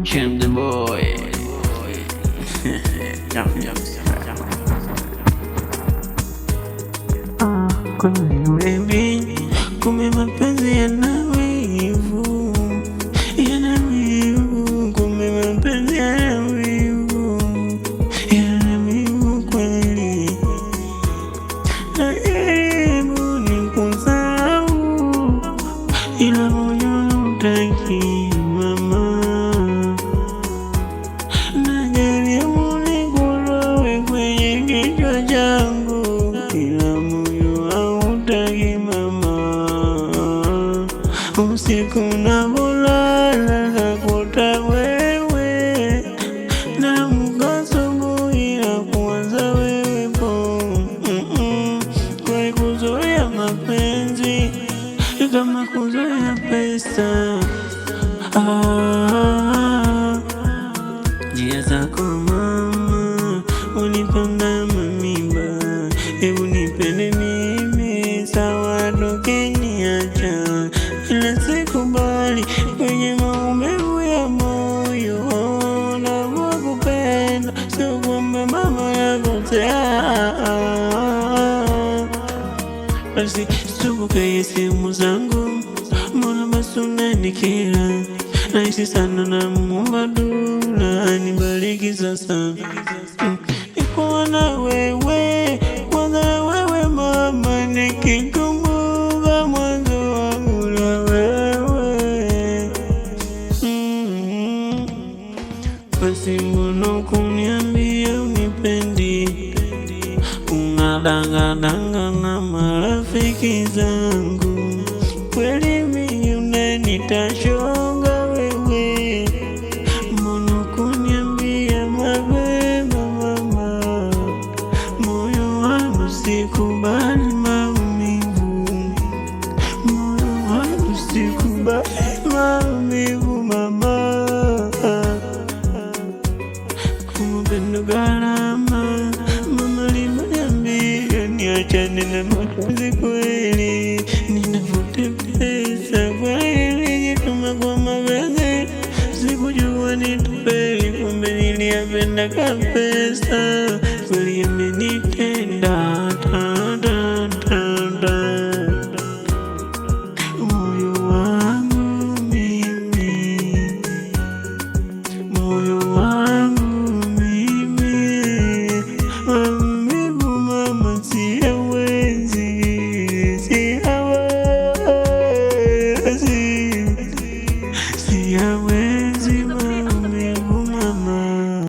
Shame the boy. Baby, kumbe mapenzi yana wivu, kumbe mapenzi yana wivu kweli. Najaribu nikusahau, ila moyo hautaki mama. Najaribu nikulowe kwenye kichwa changu, ila moyo hautaki mama. Usiku napolala nakuota wewe, naamka asubuhi nakuwaza wewe po. Kwa kuzoea mapenzi kama kuzoea pesa. Njia zako mama, unipanga mamimba. Hebu nipende mimi, sawa tokeniacha, ila sikubali kwenye maumivu ya moyo. Navyokupenda sio kwamba mama nakosea. Basi sipokee simu zangu, mbona basi unanikera? Nahisi sana namuomba Mola anibariki sasa. Nikuwa na wewe, kwanza wewe mama, nikikumbuka mwanzo wangu na wewe. Basi mbona kuniambia unipendi? Unadanga na marafiki zangu, kweli mimi unanitashonga wewe. Mbona kuniambia mapema mama? Moyo wangu sikubali maumivu, moyo wangu sikubali maumivu mama. Kumupendo gharama, mama limeniambia niachane na mapenzi kweli. Ninavute pesa kwa hili jituma kwa mapenzi, sikujua ni tupeli, kumbe niliyapenda kabisa. Kweli amenitenda moyo wangu mimi, moyo wangu mimi. Maumivu mama siyawezi, siyawezi.